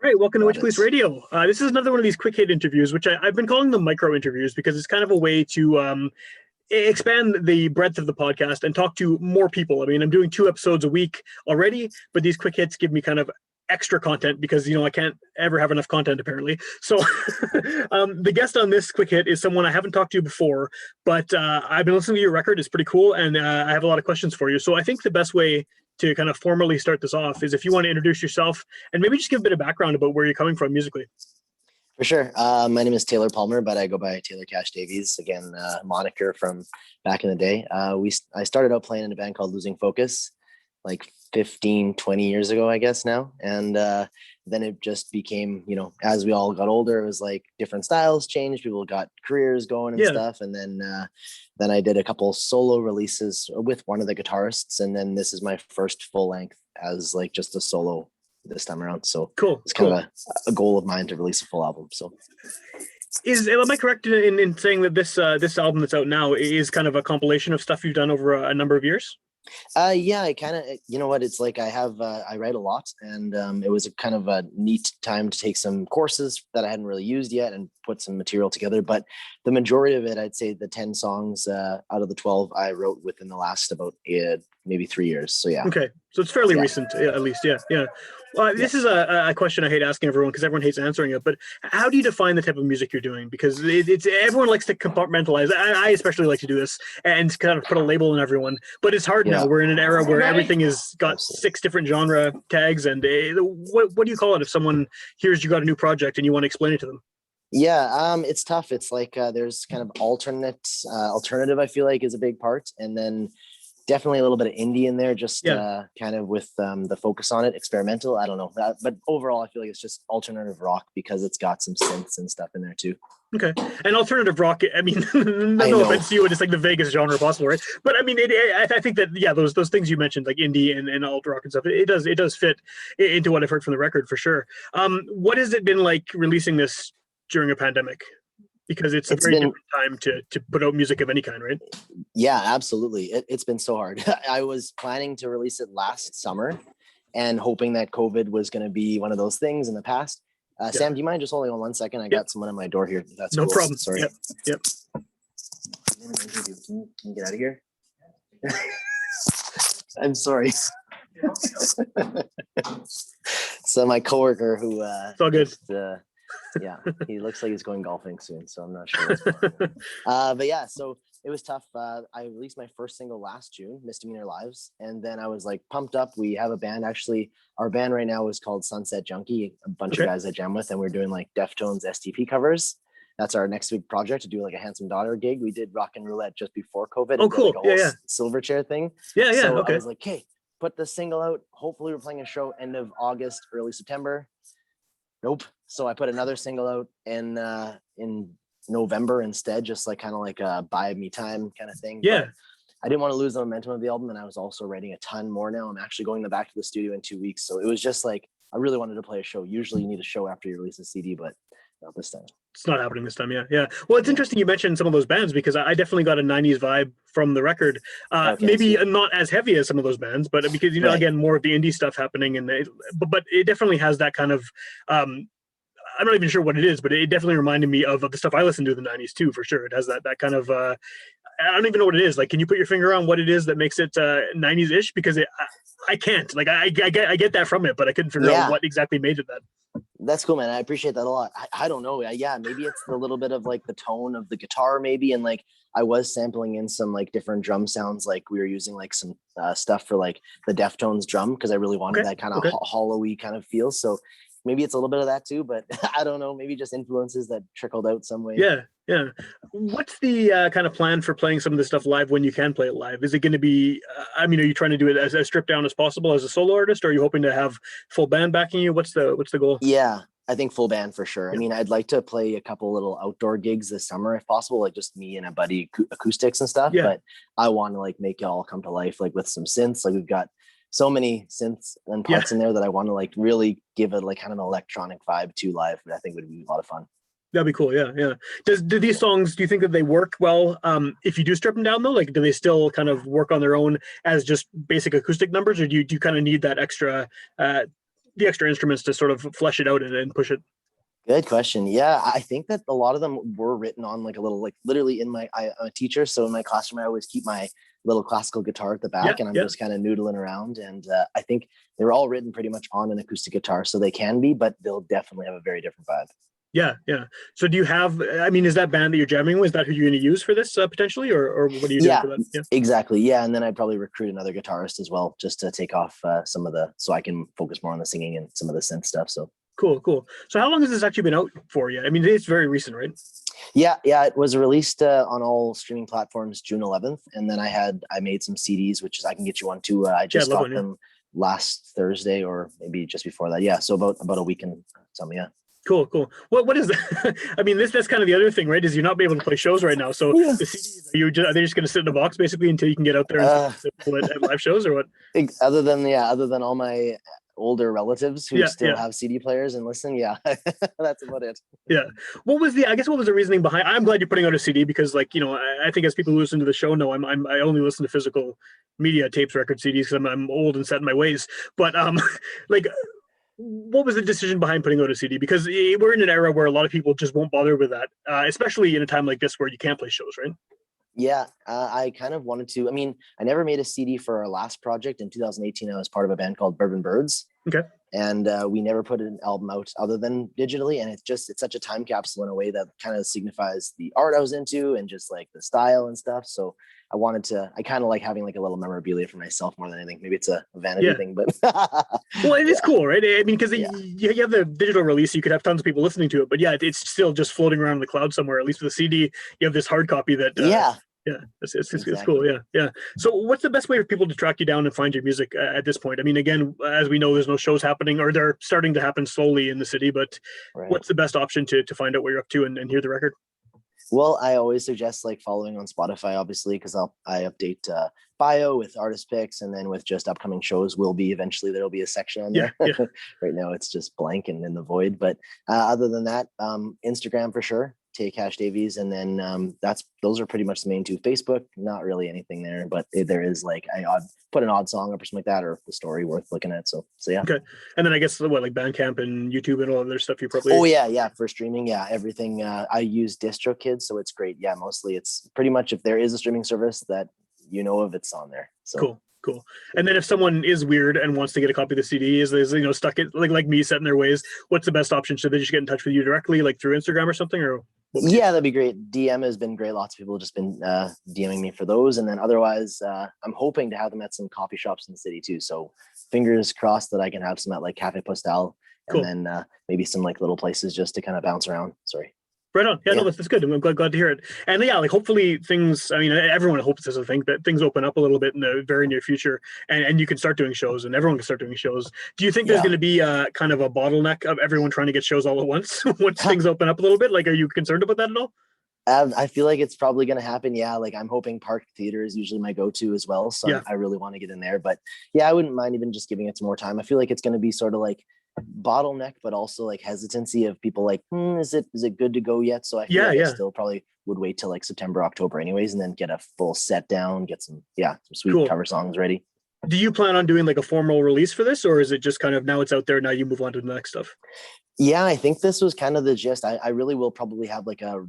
All right, welcome to Got Witchpolice it. Radio. This is another one of these quick hit interviews, which I've been calling them micro interviews because it's kind of a way to expand the breadth of the podcast and talk to more people. I mean, I'm doing 2 episodes a week already, but these quick hits give me kind of extra content because I can't ever have enough content apparently. So the guest on this quick hit is someone I haven't talked to before, but I've been listening to your record. It's pretty cool, and I have a lot of questions for you. So I think the best way to kind of formally start this off is if you want to introduce yourself and maybe just give a bit of background about where you're coming from musically. For sure. My name is Taylor Palmer, but I go by Taylor Cash Davies. Again, moniker from back in the day. I started out playing in a band called Losing Focus like 15, 20 years ago, I guess now. And then it just became, as we all got older, it was like different styles changed. People got careers going and stuff. And then I did a couple solo releases with one of the guitarists. And then this is my first full length as like just a solo this time around. So cool. It's kind of a goal of mine to release a full album. So am I correct in saying that this album that's out now is kind of a compilation of stuff you've done over a number of years? Yeah, I kind of, it's like I write a lot, and it was a kind of a neat time to take some courses that I hadn't really used yet and put some material together. But the majority of it, I'd say the 10 songs out of the 12 I wrote within the last about maybe 3 years. So yeah. Okay. So it's fairly recent, at least. Yeah. This is a question I hate asking everyone because everyone hates answering it. But how do you define the type of music you're doing? Because it's everyone likes to compartmentalize. I especially like to do this and kind of put a label on everyone. But it's hard now. We're in an era where everything is got 6 different genre tags. And what do you call it if someone hears you got a new project and you want to explain it to them? Yeah, it's tough. It's like there's kind of alternative, I feel like, is a big part. And then definitely a little bit of indie in there, just kind of with the focus on it, experimental. I don't know. But overall, I feel like it's just alternative rock because it's got some synths and stuff in there too. Okay. And alternative rock, I mean, no offense to you, it's like the vaguest genre possible, right? But I mean, I think that, those things you mentioned, like indie and alt rock and stuff, it does fit into what I've heard from the record for sure. What has it been like releasing this during a pandemic? Because it's a very different time to put out music of any kind, right? Yeah, absolutely. It's been so hard. I was planning to release it last summer and hoping that COVID was going to be one of those things in the past. Sam, do you mind just holding on 1 second? I got someone at my door here. That's no cool. problem. Sorry. Yep. Can you get out of here? I'm sorry. So my coworker who it's all good. Yeah, he looks like he's going golfing soon, so I'm not sure. But yeah, so it was tough. I released my first single last June, Misdemeanor Lives, and then I was like pumped up. We have a band, actually. Our band right now is called Sunset Junkie, a bunch of guys I jam with, and we're doing like Deftones STP covers. That's our next big project, to do like a Handsome Daughter gig. We did Rock and Roulette just before COVID. Oh, cool. Like a whole Silverchair thing. So okay. I was like, okay, put the single out. Hopefully we're playing a show end of August, early September. Nope. So I put another single out in November instead, just like kind of like a buy me time kind of thing. Yeah. But I didn't want to lose the momentum of the album, and I was also writing a ton more now. I'm actually going back to the studio in 2 weeks. So it was just like, I really wanted to play a show. Usually you need a show after you release a CD, but not this time. It's not happening this time. Yeah. Well, it's interesting you mentioned some of those bands because I definitely got a 90s vibe from the record. Maybe not as heavy as some of those bands, but because, again, more of the indie stuff happening. But it definitely has that kind of, I'm not even sure what it is, but it definitely reminded me of the stuff I listened to in the 90s too, for sure. It has that kind of, I don't even know what it is. Like, can you put your finger on what it is that makes it 90s-ish? Because I can't. Like, I get that from it, but I couldn't figure out what exactly made it that. That's cool, man. I appreciate that a lot. I don't know. Yeah, maybe it's a little bit of like the tone of the guitar, maybe. And like I was sampling in some like different drum sounds. Like we were using like some stuff for like the Deftones drum because I really wanted that kind of hollow-y kind of feel. So maybe it's a little bit of that too, but I don't know. Maybe just influences that trickled out some way. Yeah. What's the kind of plan for playing some of this stuff live when you can play it live? Is it going to be, are you trying to do it as stripped down as possible as a solo artist? Or are you hoping to have full band backing you? What's the goal? Yeah, I think full band for sure. Yeah. I'd like to play a couple little outdoor gigs this summer if possible, like just me and a buddy acoustics and stuff. But I want to like make it all come to life, like with some synths. Like we've got so many synths and parts in there that I want to like really give it like kind of an electronic vibe to live, but I think would be a lot of fun. That'd be cool. Yeah. Do these songs, do you think that they work well if you do strip them down though? Like, do they still kind of work on their own as just basic acoustic numbers, or do you kind of need that extra the extra instruments to sort of flesh it out and push it? Good question. Yeah, I think that a lot of them were written on like a little, like literally in I'm a teacher. So in my classroom, I always keep my little classical guitar at the Yeah, back and I'm yeah. just kind of noodling around. And I think they were all written pretty much on an acoustic guitar. So they can be, but they'll definitely have a very different vibe. Yeah, yeah. So do you have, I mean, is that band that you're jamming with, is that who you're going to use for this potentially, or what are you doing Yeah, for that? Yeah. exactly. Yeah. And then I'd probably recruit another guitarist as well, just to take off some of so I can focus more on the singing and some of the synth stuff. So Cool, cool. So how long has this actually been out for you? I mean, it's very recent, right? yeah, it was released on all streaming platforms June 11th, and then I made some CDs, which is I can get you on too. I just got them last Thursday or maybe just before that. Yeah, so about a week and some. Yeah. Cool, cool. What is that? I mean, that's kind of the other thing, right? Is you're not able to play shows right now. So Yeah. the CDs, are they just going to sit in a box basically until you can get out there and play at live shows, or what? Other than all my older relatives who still have CD players and listen, that's about it. Yeah. What was the reasoning behind? I'm glad you're putting out a CD because, like, you know, I think as people who listen to the show know, I only listen to physical media, tapes, record CDs, because I'm old and set in my ways. But like, what was the decision behind putting out a CD? Because we're in an era where a lot of people just won't bother with that, especially in a time like this where you can't play shows, right? Yeah, I kind of wanted to. I mean, I never made a CD for our last project. In 2018, I was part of a band called Bourbon Birds. Okay. And we never put an album out other than digitally. And it's such a time capsule in a way that kind of signifies the art I was into and just like the style and stuff. So I kind of like having like a little memorabilia for myself more than anything. Maybe it's a vanity thing, but well, it is cool, right? I mean, because you have the digital release, you could have tons of people listening to it, but it's still just floating around in the cloud somewhere. At least with the CD, you have this hard copy that it's cool. Yeah. So what's the best way for people to track you down and find your music at this point? I mean, again, as we know, there's no shows happening, or they're starting to happen slowly in the city, but what's the best option to find out what you're up to and hear the record? Well, I always suggest like following on Spotify, obviously, because I update bio with artist picks, and then with just upcoming shows eventually there'll be a section on there. Yeah. Right now it's just blank and in the void. But other than that, Instagram for sure, Cash Davies, and then those are pretty much the main two. Facebook, not really anything there, but there is like I put an odd song up or something like that, or the story worth looking at. So yeah. Okay, and then I guess like Bandcamp and YouTube and all other stuff you probably. Oh yeah, for streaming, everything. I use DistroKid, so it's great. Yeah, mostly it's pretty much if there is a streaming service that you know of, it's on there. So cool. And then if someone is weird and wants to get a copy of the CD, is stuck it like me set in their ways, what's the best option? Should they just get in touch with you directly, like through Instagram or something, or? That'd be great. DM has been great. Lots of people have just been DMing me for those, and then otherwise, I'm hoping to have them at some coffee shops in the city too. So fingers crossed that I can have some at like Cafe Postal, and then maybe some like little places just to kind of bounce around. Sorry. Right on. Yeah, no, that's good. I'm glad to hear it. And like hopefully things, I mean, everyone hopes this is a thing, that things open up a little bit in the very near future and you can start doing shows and everyone can start doing shows. Do you think there's going to be kind of a bottleneck of everyone trying to get shows all at once once things open up a little bit? Like, are you concerned about that at all? I feel like it's probably going to happen. Yeah. Like I'm hoping Park Theater is usually my go-to as well. So I really want to get in there, but I wouldn't mind even just giving it some more time. I feel like it's going to be sort of like bottleneck, but also like hesitancy of people like, is it good to go yet? So I feel like I still probably would wait till like September, October anyways, and then get a full set down, get some sweet cover songs ready. Do you plan on doing like a formal release for this, or is it just kind of now it's out there, now you move on to the next stuff? Yeah, I think this was kind of the gist. I really will probably have like a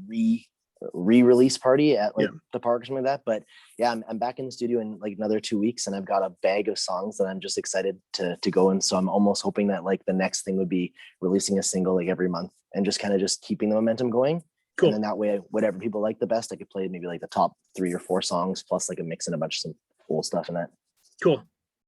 re-release party at like the park or something like that. But I'm back in the studio in like another 2 weeks, and I've got a bag of songs that I'm just excited to go. And so I'm almost hoping that like the next thing would be releasing a single like every month and just kind of just keeping the momentum going. Cool. And then that way, whatever people like the best, I could play maybe like the top 3 or 4 songs plus like a mix and a bunch of some cool stuff in that. Cool.